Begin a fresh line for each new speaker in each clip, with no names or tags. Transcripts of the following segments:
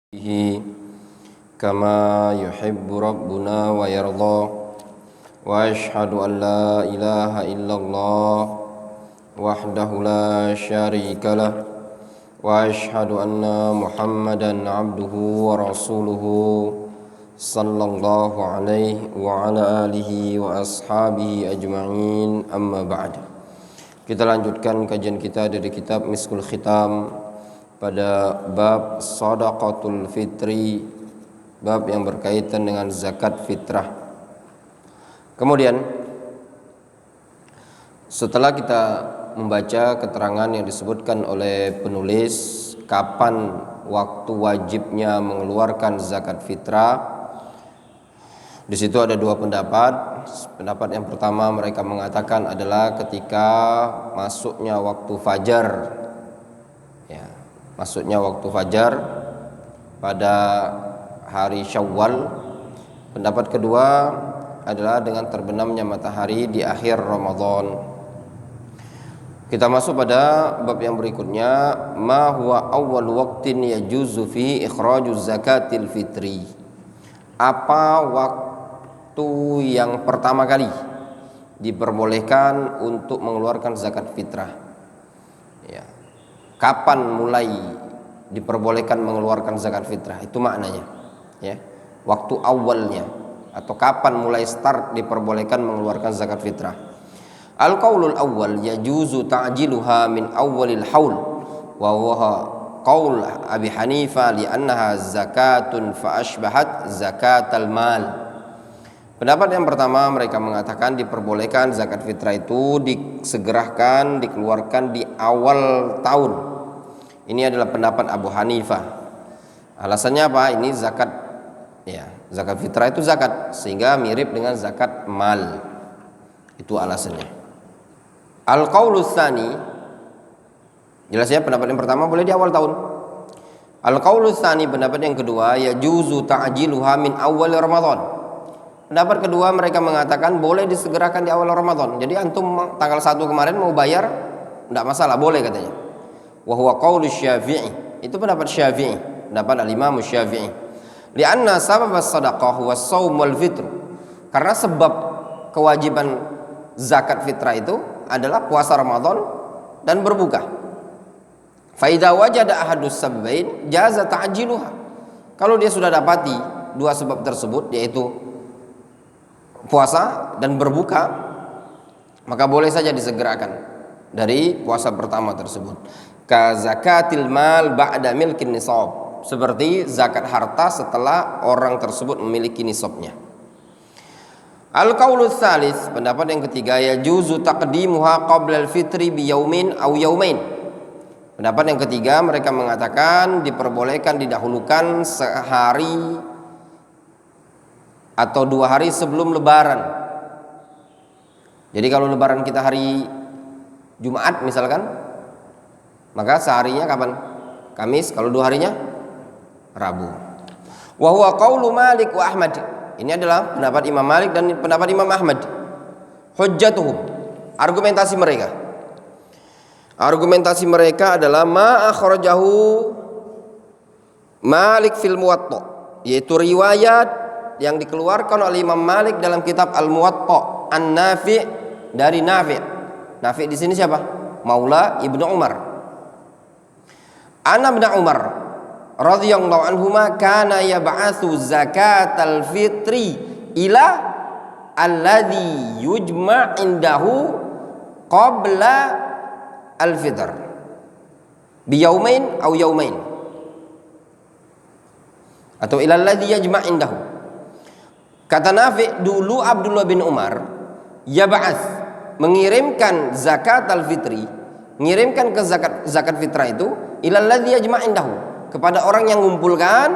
به كما يحب ربنا ويرضى وأشهد أن لا إله إلا الله وحده لا شريك له وأشهد أن محمدا عبده ورسوله صلى الله عليه وعلى آله وأصحابه أجمعين أما بعد. Kita lanjutkan kajian kita dari kitab Miskul Khitam pada bab Shadaqatul Fitri, bab yang berkaitan dengan zakat fitrah. Kemudian setelah kita membaca keterangan yang disebutkan oleh penulis kapan waktu wajibnya mengeluarkan zakat fitrah, di situ ada dua pendapat. Pendapat yang pertama mereka mengatakan adalah ketika masuknya waktu fajar, masuknya waktu fajar pada hari Syawal. Pendapat kedua adalah dengan terbenamnya matahari di akhir Ramadan. Kita masuk pada bab yang berikutnya, ma huwa awwal waqtin yajuzu fi ikhrajuz zakatil fitri. Apa waktu yang pertama kali diperbolehkan untuk mengeluarkan zakat fitrah? Kapan mulai diperbolehkan mengeluarkan zakat fitrah? Itu maknanya, waktu awalnya, atau kapan mulai start diperbolehkan mengeluarkan zakat fitrah. Al-qaulul awwal yajuzu ta'jiluha min awwalil haul wa huwa qaul Abi Hanifah li'annaha zakatun fa ashbahat zakatal mal. Pendapat yang pertama mereka mengatakan diperbolehkan zakat fitrah itu disegerakan, dikeluarkan di awal tahun. Ini adalah pendapat Abu Hanifah. Alasannya apa? Ini zakat, zakat fitrah itu zakat, sehingga mirip dengan zakat mal. Itu alasannya. Al-qaulus tsani, jelasnya pendapat yang pertama boleh di awal tahun. Al-qaulus tsani, pendapat yang kedua, yajuzu ta'jiluha min awal Ramadan. Pendapat kedua mereka mengatakan boleh disegerakan di awal Ramadan. Jadi antum tanggal 1 kemarin mau bayar, tidak masalah, boleh katanya. Wa huwa qaulus Syafi'i. Itu pendapat Syafi'i, pendapat al-Imam Syafi'i. Li'anna sabab as-shadaqah huwa shaum wal fitr. Karena sebab kewajiban zakat fitrah itu adalah puasa Ramadan dan berbuka. Fa idza wajada ahadus sabbain jaza ta'jiluha. Kalau dia sudah dapati dua sebab tersebut, yaitu puasa dan berbuka, maka boleh saja disegerakan dari puasa pertama tersebut. Ka zakatil mal ba'da milkin nisab, seperti zakat harta setelah orang tersebut memiliki nisabnya. Al-qaulus tsalis, pendapat yang ketiga, yajuzu taqdimuha qabla al-fitri bi yaumin aw yaumain. Pendapat yang ketiga mereka mengatakan diperbolehkan didahulukan sehari atau 2 hari sebelum lebaran. Jadi kalau lebaran kita hari Jumat misalkan, maka seharinya kapan? Kamis. Kalau 2 harinya Rabu. Wa huwa qaulu Malik wa Ahmad. Ini adalah pendapat Imam Malik dan pendapat Imam Ahmad. Hujjatuhum, argumentasi mereka. Argumentasi mereka adalah ma akhrajahu Malik fil Muwatta, yaitu riwayat yang dikeluarkan oleh Imam Malik dalam kitab Al-Muwatta an-Nafi' dari Nafi'. Nafi' di sini siapa? Maula Ibnu Umar. Ibnu Umar radhiyallahu anhuma kana yab'atsu zakatal fitri ila alladhi yujma' indahu qabla al-fitr bi yaumain aw yaumain, atau ila alladhi yajma' indahu. Kata Nafi', dulu Abdullah bin Umar yab'ats, mengirimkan zakat al-fitri, mengirimkan ke zakat fitrah itu ilal ladzi yajma' indahu, kepada orang yang mengumpulkan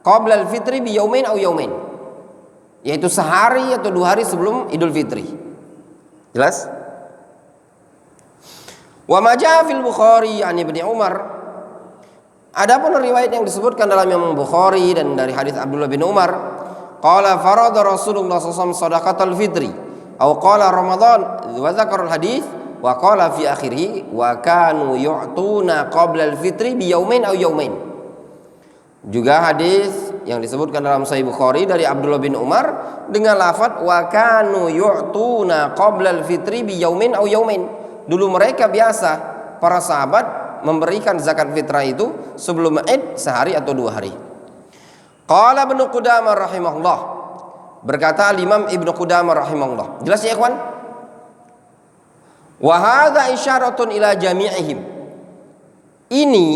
qabla al-fitri bi yaumain aw yaumain, yaitu sehari atau 2 hari sebelum Idul Fitri. Jelas? Wa ma jaa fil Bukhari an Ibnu Umar. Adapun riwayat yang disebutkan dalam Imam Bukhari dan dari hadis Abdullah bin Umar, qala farada Rasulullah SAW sadaqatal fitri atau qala Ramadan wa dzakarul hadis wa qala fi akhirih wa kanu yu'tuna qabla al fitri bi yaumain aw yaumain. Juga hadis yang disebutkan dalam Sahih Bukhari dari Abdullah bin Umar dengan lafaz wa kanu yu'tuna qabla al-fitri bi yaumin aw yaumain. Dulu mereka biasa para sahabat memberikan zakat fitrah itu sebelum Id sehari atau 2 hari. Qala Ibnu Qudamah rahimahullah, berkata Imam Ibnu Qudamah rahimahullah. Jelas ya ikhwan? Wa hadza isyaratun ila jami'ihim. Ini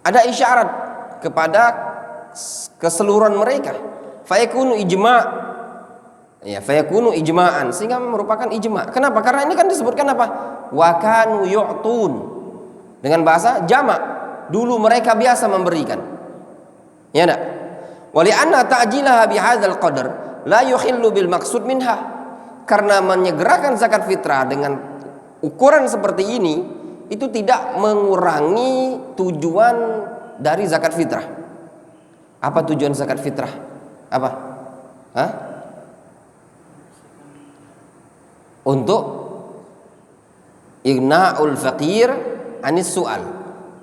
ada isyarat kepada keseluruhan mereka. Fayakunu ijma'. Ya, fayakunu ijma'an, sehingga merupakan ijma'. Kenapa? Karena ini kan disebutkan apa? Wa kanu yu'tun. Dengan bahasa jamak. Dulu mereka biasa memberikan. Ya enggak? Wa li'anna ta'jilaha bihadzal qadar la yukhillu bil maqsud minha. Karena menyegerakan zakat fitrah dengan ukuran seperti ini itu tidak mengurangi tujuan dari zakat fitrah. Apa tujuan zakat fitrah? Apa? Hah? Untuk ighna'ul faqir anis su'al.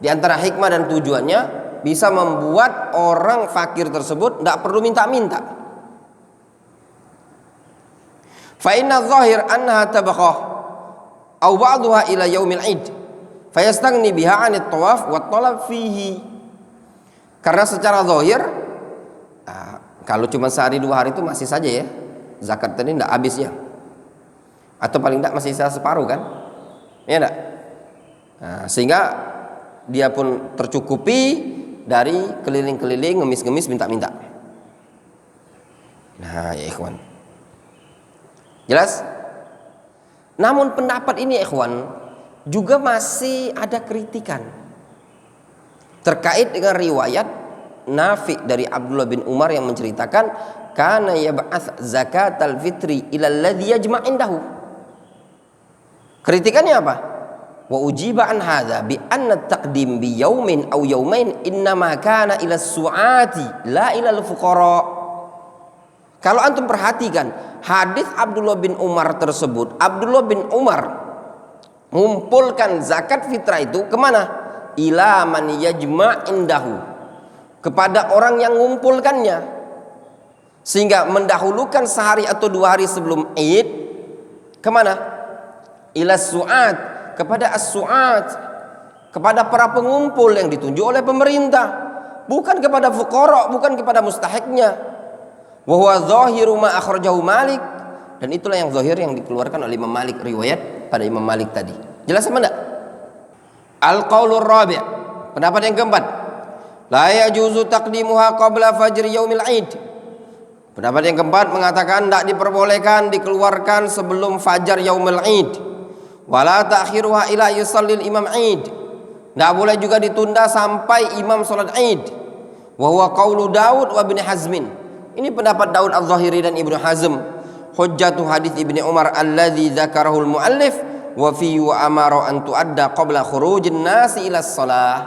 Di antara hikmah dan tujuannya bisa membuat orang fakir tersebut tidak perlu minta-minta. Fa inna dhahir annaha tabaqah aw ba'daha ila yaumil 'id fayastaghni biha 'anit tawaf wa talab fihi. Karena secara zahir kalau cuma sehari 2 hari itu masih saja ya zakat tadi tidak habis ya, atau paling tidak masih sisa separuh kan, ya enggak? Sehingga dia pun tercukupi dari keliling-keliling ngemis-ngemis minta-minta. Nah ya ikhwan, jelas. Namun pendapat ini ya ikhwan juga masih ada kritikan terkait dengan riwayat Nafi dari Abdullah bin Umar yang menceritakan kana yab'ats zakatal fitri ila alladhi yajma' indahu. Kritikannya apa? Wa ujiba an hadza bi anna taqdim bi yaumin aw yaumain innama kana ila su'ati la ila al-fuqara. Kalau antum perhatikan hadis Abdullah bin Umar tersebut, Abdullah bin Umar mengumpulkan zakat fitrah itu kemana? Ila man yajma' indahu, kepada orang yang mengumpulkannya, sehingga mendahulukan sehari atau 2 hari sebelum Id kemana? Ila su'at, kepada as-su'at, kepada para pengumpul yang ditunjuk oleh pemerintah, bukan kepada fuqara, bukan kepada mustahiknya. Wa huwa zahiru ma akhrajahu Malik, dan itulah yang zahir yang dikeluarkan oleh Imam Malik, riwayat pada Imam Malik tadi. Jelas apa enggak? Al-qaulur rabi', pendapat yang keempat, la yajuzu taqdimuha qabla fajr yaumil 'id. Pendapat yang keempat mengatakan tidak diperbolehkan dikeluarkan sebelum fajar yaumil 'id. Wala ta'khiruha ila yusallil imam 'id. Tidak boleh juga ditunda sampai imam salat 'id. Wa huwa qaulu Daud wa Ibnu Hazmin. Ini pendapat Daud Az-Zahiri dan Ibnu Hazm. Hujjatu hadis Ibnu Umar alladzi dzakarahul muallif wa fi wa amara an tuadda qabla khurujin nasi ila shalah.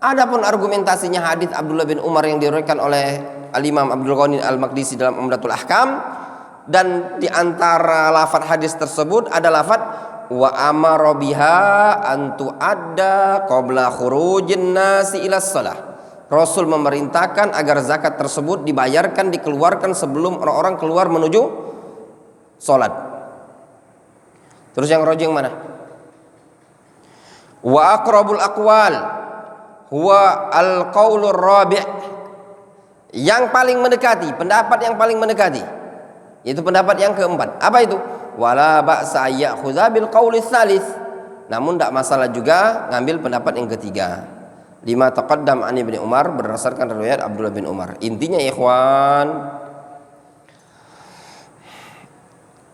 Adapun argumentasinya hadis Abdullah bin Umar yang diriwayatkan oleh Al-Imam Abdul Ghani Al-Maqdisi dalam Umdatul Ahkam, dan di antara lafaz hadis tersebut ada lafaz wa amara biha an tuadda qabla khurujin nasi ila shalah. Rasul memerintahkan agar zakat tersebut dibayarkan, dikeluarkan sebelum orang-orang keluar menuju salat. Terus yang rajih yang mana? Wa aqrabul aqwal huwa al-qaulur rabi'. Yang paling mendekati, pendapat yang paling mendekati, yaitu pendapat yang keempat. Apa itu? Wala ba'sa ya'khudha bil qauli tsalits. Namun tidak masalah juga ngambil pendapat yang ketiga. Lima taqaddam an Ibnu Umar, berdasarkan riwayat Abdullah bin Umar. Intinya ikhwan,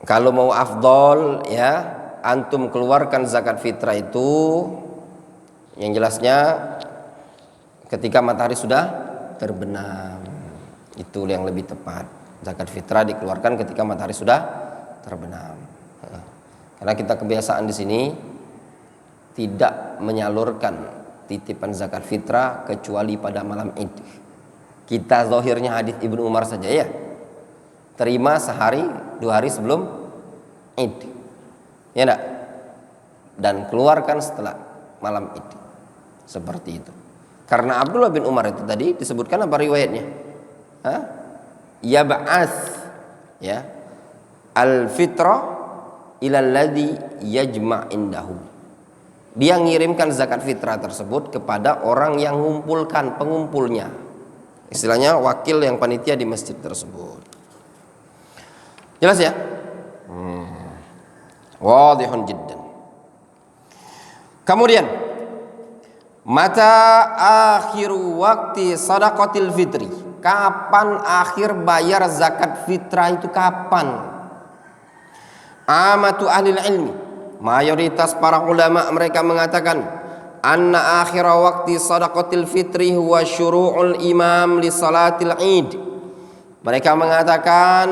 kalau mau afdol ya, antum keluarkan zakat fitrah itu yang jelasnya ketika matahari sudah terbenam. Itu yang lebih tepat. Zakat fitrah dikeluarkan ketika matahari sudah terbenam. Karena kita kebiasaan di sini tidak menyalurkan titipan zakat fitrah kecuali pada malam Id. Kita zahirnya hadis Ibnu Umar saja ya. Terima sehari 2 hari sebelum Id. Ya enggak? Dan keluarkan setelah malam Id. Seperti itu. Karena Abdullah bin Umar itu tadi disebutkan apa riwayatnya? Yab'ats ya al-fitra ila alladhi yajma' indahu. Dia ngirimkan zakat fitrah tersebut kepada orang yang mengumpulkan, pengumpulnya. Istilahnya wakil yang panitia di masjid tersebut. Jelas ya? Wadihun jiddan. Kemudian mata akhiru waktu sadaqatil fitri. Kapan akhir bayar zakat fitrah itu kapan? Amatu ahli ilmi, mayoritas para ulama mereka mengatakan anna akhira waqti sadaqatil fitri huwa syuru'ul imam li salatil id. Mereka mengatakan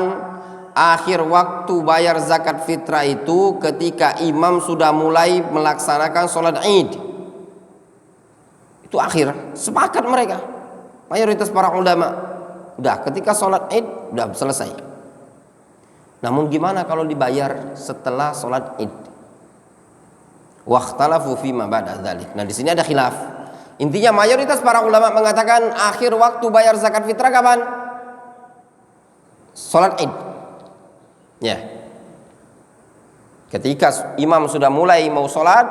akhir waktu bayar zakat fitrah itu ketika imam sudah mulai melaksanakan sholat id. Itu akhir, sepakat mereka mayoritas para ulama. Udah ketika sholat id udah selesai. Namun gimana kalau dibayar setelah sholat id? Wakhtalafu fima ba'da dzalik. Nah, di sini ada khilaf. Intinya mayoritas para ulama mengatakan akhir waktu bayar zakat fitrah kapan? Sholat id. Ya. Ketika imam sudah mulai mau sholat,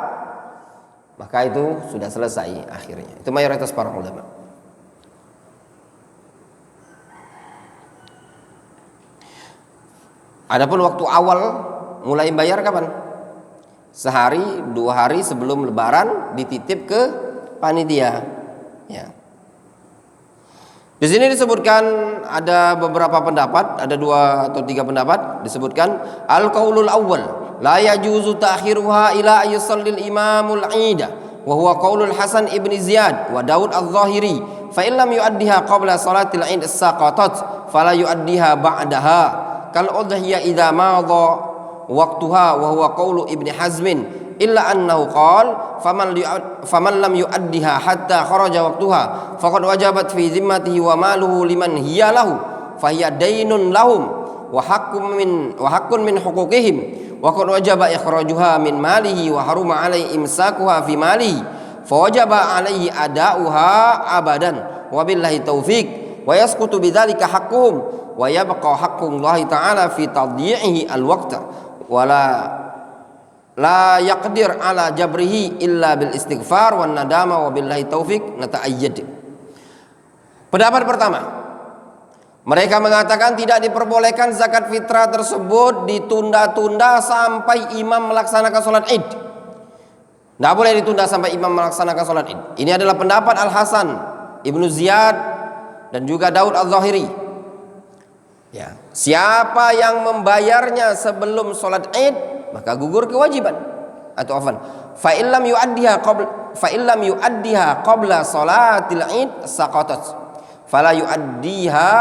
maka itu sudah selesai akhirnya. Itu mayoritas para ulama. Adapun waktu awal mulai bayar kapan? Sehari, 2 hari sebelum lebaran dititip ke panitia. Ya. Di sini disebutkan ada beberapa pendapat, ada 2 atau 3 pendapat disebutkan al-qaulul awwal la yajuzu ta'khiruha ila ayusallil imamul 'ida wa huwa qaulul Hasan ibn Ziyad wa Daud al-Zahiri fa in lam yu'addiha qabla salatil 'id as-saqatat fala yu'addiha ba'daha kal udhiyya idza madha waqtuha wa huwa qaulu Ibni Hazmin illa annahu qala faman lam yu'addiha hatta kharaja waqtuha faqad wajabat fi zimmatihi wa maluhu liman hiya lahu fa hiya daynun lahum wa haqqun min huquqihim wa qad wajaba ikhrajuha min malihi wa haruma alaihi imsakuha fi malihi fa wajaba alaihi ada'uha abadan wa billahi taufiq wa yasqutu bidzalika haqquhum wa yabqa haqqullahi ta'ala fi tadyi'ihi al-waqta wala la yaqdir ala jabrihi illa bil istighfar wan nadama wa billahi taufik nata'ayyad. Pendapat pertama, mereka mengatakan tidak diperbolehkan zakat fitrah tersebut ditunda-tunda sampai imam melaksanakan sholat id. Tidak boleh ditunda sampai imam melaksanakan sholat id. Ini adalah pendapat Al-Hasan Ibnu Ziyad dan juga Daud al-Zahiri. Ya, siapa yang membayarnya sebelum sholat id maka gugur kewajiban atau afan. Fa illam yu'addiha qabla sholatil id saqatat fala yu'addiha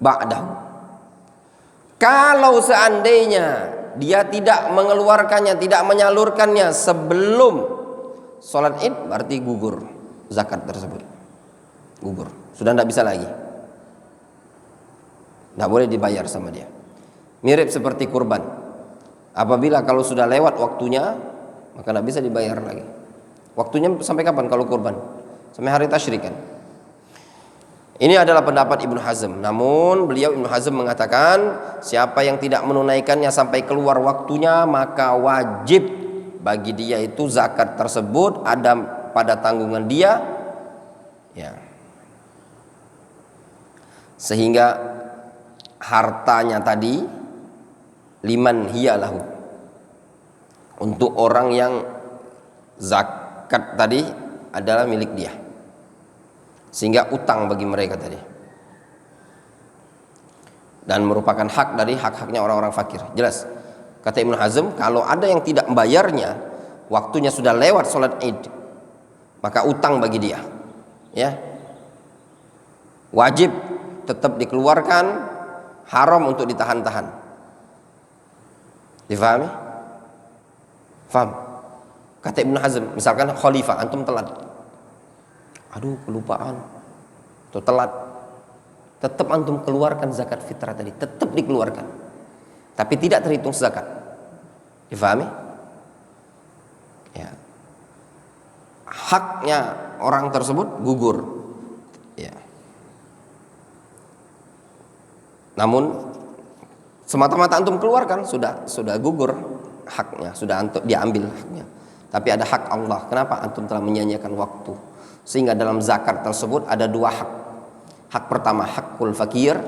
ba'dahu. Kalau seandainya dia tidak mengeluarkannya, tidak menyalurkannya sebelum sholat id, berarti gugur zakat tersebut. Gugur, sudah tidak bisa lagi. Tidak boleh dibayar sama dia. Mirip seperti kurban. Apabila kalau sudah lewat waktunya, maka tidak bisa dibayar lagi. Waktunya sampai kapan kalau kurban? Sampai hari tasyrik kan? Ini adalah pendapat Ibnu Hazm. Namun beliau Ibnu Hazm mengatakan siapa yang tidak menunaikannya sampai keluar waktunya maka wajib bagi dia itu zakat tersebut ada pada tanggungan dia. Ya. Sehingga hartanya tadi liman hiyalahu, untuk orang yang zakat tadi adalah milik dia, sehingga utang bagi mereka tadi dan merupakan hak dari hak-haknya orang-orang fakir. Jelas kata Ibnu Hazm, kalau ada yang tidak membayarnya waktunya sudah lewat sholat id maka utang bagi dia, ya wajib tetap dikeluarkan, haram untuk ditahan-tahan. Difahami? Faham? Kata Ibnu Hazm, misalkan khalifah, antum telat, aduh kelupaan atau telat, tetap antum keluarkan zakat fitrah tadi, tetap dikeluarkan, tapi tidak terhitung zakat. Difahami? Ya. Haknya orang tersebut gugur. Ya. Namun semata-mata antum keluarkan sudah gugur haknya, sudah antum diambil haknya. Tapi ada hak Allah. Kenapa antum telah menyia-nyiakan waktu? Sehingga dalam zakat tersebut ada dua hak. Hak pertama hakul fakir,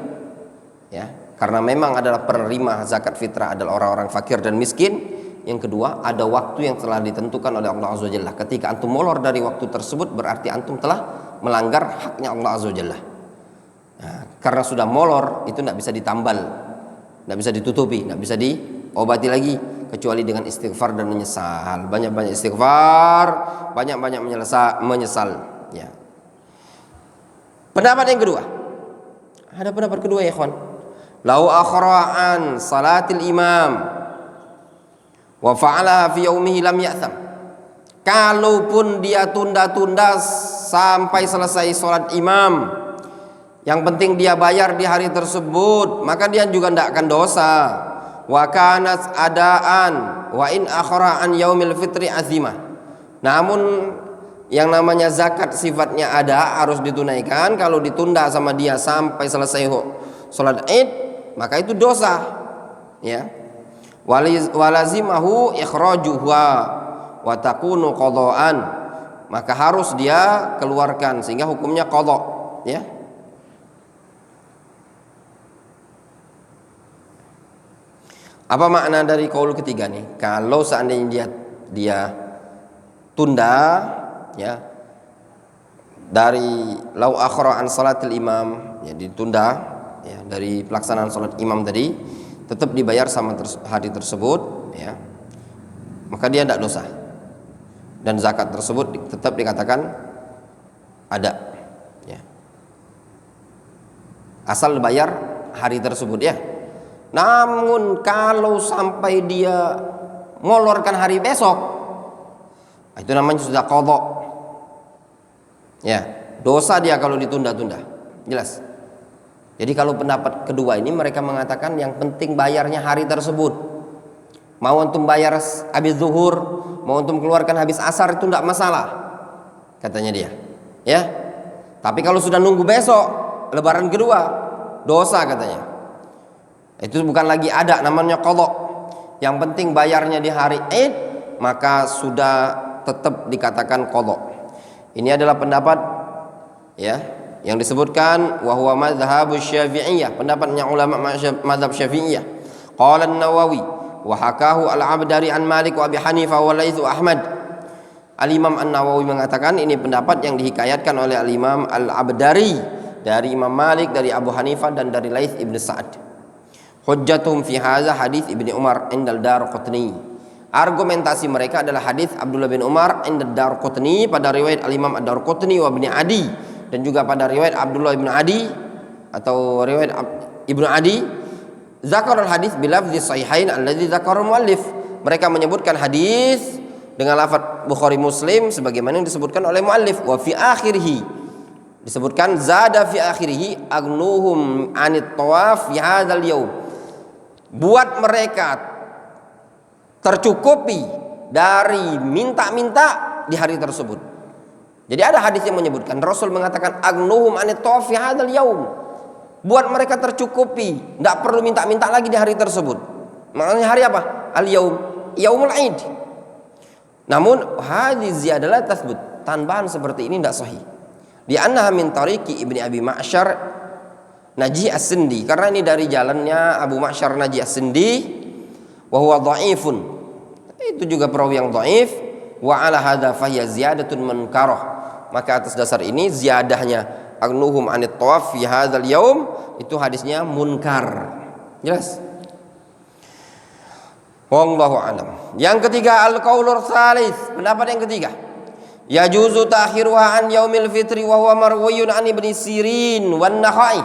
ya, karena memang adalah penerima zakat fitrah adalah orang-orang fakir dan miskin. Yang kedua, ada waktu yang telah ditentukan oleh Allah Azza wa Jalla. Ketika antum molor dari waktu tersebut, berarti antum telah melanggar haknya Allah Azza wa Jalla. Nah, karena sudah molor, itu tidak bisa ditambal, tidak bisa ditutupi, tidak bisa diobati lagi, kecuali dengan istighfar dan menyesal. Banyak-banyak istighfar, banyak-banyak menyesal. Ya. Pendapat yang kedua, ada pendapat kedua ya ikhwan. Lau akhra'an salatil imam wa fa'ala fi yaumihi lam ya'tham. Kalaupun dia tunda-tunda sampai selesai sholat imam, yang penting dia bayar di hari tersebut, maka dia juga tidak akan dosa. Wa kanat adaan wa in akhara an yaumil fitri azimah. Namun yang namanya zakat sifatnya ada, harus ditunaikan. Kalau ditunda sama dia sampai selesai sholat Id, maka itu dosa. Ya. Walazimahu ikhrajuha wa takunu qadaan. Maka harus dia keluarkan sehingga hukumnya qadha, ya. Apa makna dari qaul ketiga nih? Kalau seandainya dia tunda, ya, dari lau akhra an salatil imam, ya, ditunda, ya, dari pelaksanaan salat imam tadi, tetap dibayar sama hari tersebut, ya, maka dia tidak dosa dan zakat tersebut tetap dikatakan ada, ya, asal bayar hari tersebut, ya. Namun kalau sampai dia molorkan hari besok, itu namanya sudah qadha. Ya, dosa dia kalau ditunda-tunda. Jelas. Jadi kalau pendapat kedua ini mereka mengatakan yang penting bayarnya hari tersebut. Mau antum bayar habis zuhur, mau antum keluarkan habis asar, itu tidak masalah, katanya dia. Ya. Tapi kalau sudah nunggu besok lebaran kedua, dosa katanya. Itu bukan lagi ada, namanya qadha. Yang penting bayarnya di hari Id, maka sudah tetap dikatakan qadha. Ini adalah pendapat, ya, yang disebutkan wa huwa madzhabus Syafi'iyah, pendapatnya ulama mazhab Syafi'iyah. Qala An-Nawawi wa hakahu Al-Abdari an Malik wa Abi Hanifah wa Laits wa Ahmad. Al-Imam An-Nawawi mengatakan ini pendapat yang dihikayatkan oleh Al-Imam Al-Abdari dari Imam Malik, dari Abu Hanifah dan dari Laits ibn Sa'ad. Hujjatuhum fi hadza hadis Ibnu Umar indal Darqutni. Argumentasi mereka adalah hadis Abdullah bin Umar indal Darqutni pada riwayat Al-Imam Ad-Darqutni wa Ibnu Adi, dan juga pada riwayat Abdullah bin Adi atau riwayat Ibnu Adi. Zakarul hadis bilafzi sahihain alladzi zakara muallif. Mereka menyebutkan hadis dengan lafaz Bukhari Muslim sebagaimana yang disebutkan oleh muallif. Wa fi akhirih disebutkan zada fi akhirih agnuhum anit tawaf fi hadzal yaum. Buat mereka tercukupi dari minta-minta di hari tersebut. Jadi ada hadis yang menyebutkan Rasul mengatakan agnuhum anit tawaf fi hadzal yaum. Buat mereka tercukupi, tidak perlu minta-minta lagi di hari tersebut. Maknanya hari apa? Al-yaum, yaumul Aid. Namun hadis adalah tasbut. Tambahan seperti ini tidak sahih. Di annaha min tariqi Ibni Abi Ma'syar Najih As-Sindi, karena ini dari jalannya Abu Ma'syar Najih As-Sindi, wa huwa dhaifun. Itu juga perawi yang dhaif. Wa ala hadza fa hiya ziyadatun munkarah. Maka atas dasar ini ziyadahnya agnuhum anit tawaf fi hadzal yaum itu hadisnya munkar. Jelas. Wallahu alam. Yang ketiga al-qaulur tsalits, pendapat yang ketiga. Yajuzu ta'khiruha an yaumil fitri wa huwa marwiyun an Ibnu Sirin wan Nakhai.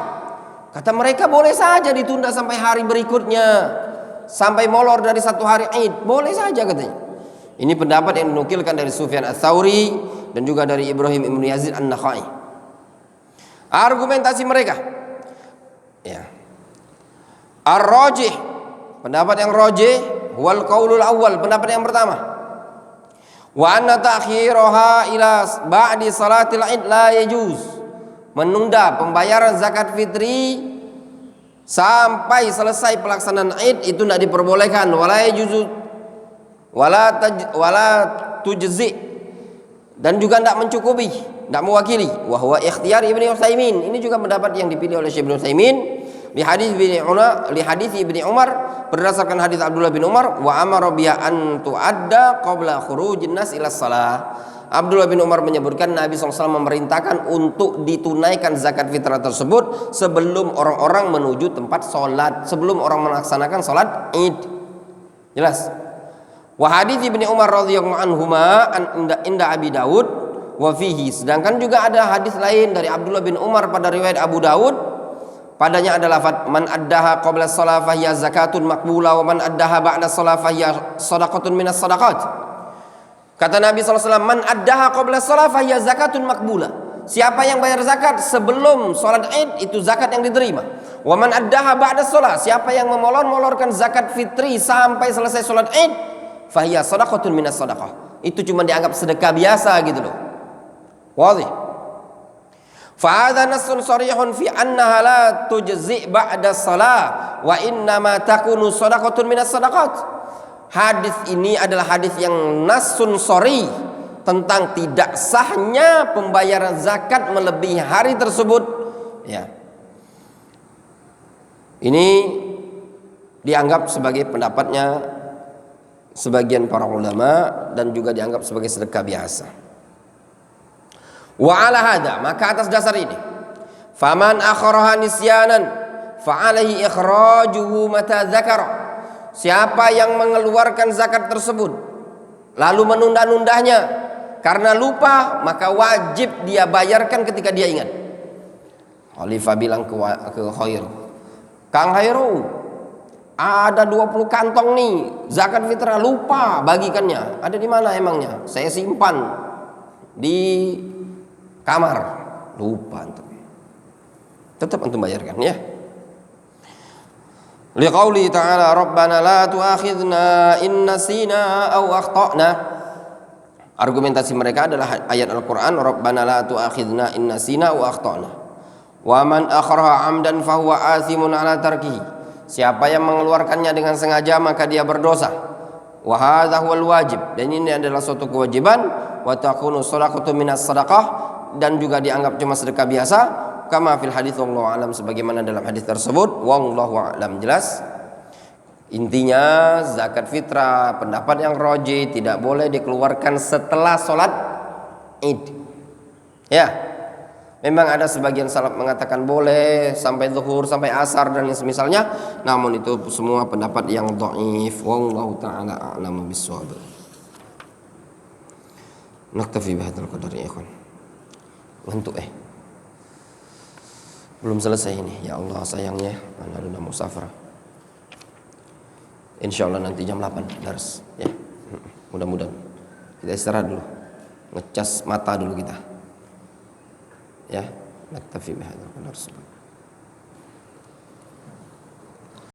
Kata mereka boleh saja ditunda sampai hari berikutnya, sampai molor dari satu hari Id, boleh saja katanya. Ini pendapat yang dinukilkan dari Sufyan Ats-Tsauri dan juga dari Ibrahim Ibnu Yazid An-Nakhai. Argumentasi mereka, ya, ar-rajih, pendapat yang rajih wal qaulul awal, pendapat yang pertama. Wa anna ta'khiraha ila ba'di salatil Id la yajuz. Menunda pembayaran zakat fitri sampai selesai pelaksanaan Id itu tidak diperbolehkan. Wala yajuzu wala tujzi, dan juga tidak mencukupi, tidak mewakili. Wa huwa ikhtiyar Ibnu Utsaimin. Ini juga pendapat yang dipilih oleh Syekh Ibnu Utsaimin li hadis Ibnu Umar, berdasarkan hadis Abdullah bin Umar, wa amara biha an tuadda qabla khurujin nas ila shalah. Abdullah bin Umar menyebutkan Nabi SAW memerintahkan untuk ditunaikan zakat fitrah tersebut sebelum orang-orang menuju tempat sholat, sebelum orang melaksanakan sholat Id. Jelas? Wa hadits Ibnu Umar radhiyallahu anhuma inda Abi Daud wa fihi. Sedangkan juga ada hadis lain dari Abdullah bin Umar pada riwayat Abu Daud, padanya ada lafaz man addaha qabla shalah fa hiya zakatun maqbulah wa man addaha ba'da shalah fa hiya shadaqatun minas shadaqat. Kata Nabi SAW, man addaha qabla shalah fa hiya zakatun maqbulah. Siapa yang bayar zakat sebelum sholat Id, itu zakat yang diterima. Wa man addaha ba'da shalah, siapa yang memolorkan zakat fitri sampai selesai sholat Id, fa hiya shadaqatun minas shadaqah. Itu cuma dianggap sedekah biasa gitu loh. Wadih. Fa hadza nassun sharihun fi annaha la tujzi ba'da shalah wa inna ma takunu shadaqatun minas shadaqat. Hadis ini adalah hadis yang nasun sori tentang tidak sahnya pembayaran zakat melebihi hari tersebut. Ya, ini dianggap sebagai pendapatnya sebagian para ulama dan juga dianggap sebagai sedekah biasa. Wa ala hada, maka atas dasar ini, faman akharaha nisyanan fa alaihi ikhrajuhu mata dzakara. Siapa yang mengeluarkan zakat tersebut lalu menunda-nundanya karena lupa, maka wajib dia bayarkan ketika dia ingat. Khalifah bilang ke Khair, Kang Khairu, ada 20 kantong nih zakat fitrah, lupa bagikannya. Ada di mana emangnya? Saya simpan di kamar. Lupa antum. Tetap antum bayarkan ya. Liqauli ta'ala rabbana la tu'akhidna in nasina aw akhtana. Argumentasi mereka adalah ayat Al-Qur'an, rabbana la tu'akhidna in nasina aw akhtana. Wa man akhraha 'amdan fa huwa athimun 'ala tarkihi. Siapa yang mengeluarkannya dengan sengaja maka dia berdosa. Wa hadza huwal wajib, dan ini adalah suatu kewajiban. Wa takunu shadaqatu minas shadaqah, dan juga dianggap cuma sedekah biasa. Kama fil hadits wallahu alam, sebagaimana dalam hadis tersebut. Wallahu alam. Jelas? Intinya zakat fitrah, pendapat yang rajih, tidak boleh dikeluarkan setelah sholat Id. Ya, memang ada sebagian salaf mengatakan boleh sampai zuhur, sampai asar dan semisalnya, namun itu semua pendapat yang dhaif. Wallahu taala a'lamu bissawab. Naktafi bihadzal qadar ya ikhwan. Ngantuk belum selesai ini. Ya Allah sayangnya ana udah musafir. Insyaallah nanti jam 8 dars ya. Mudah-mudahan. Kita istirahat dulu. Ngecas mata dulu kita. Ya, naktafi bihadzal qadar.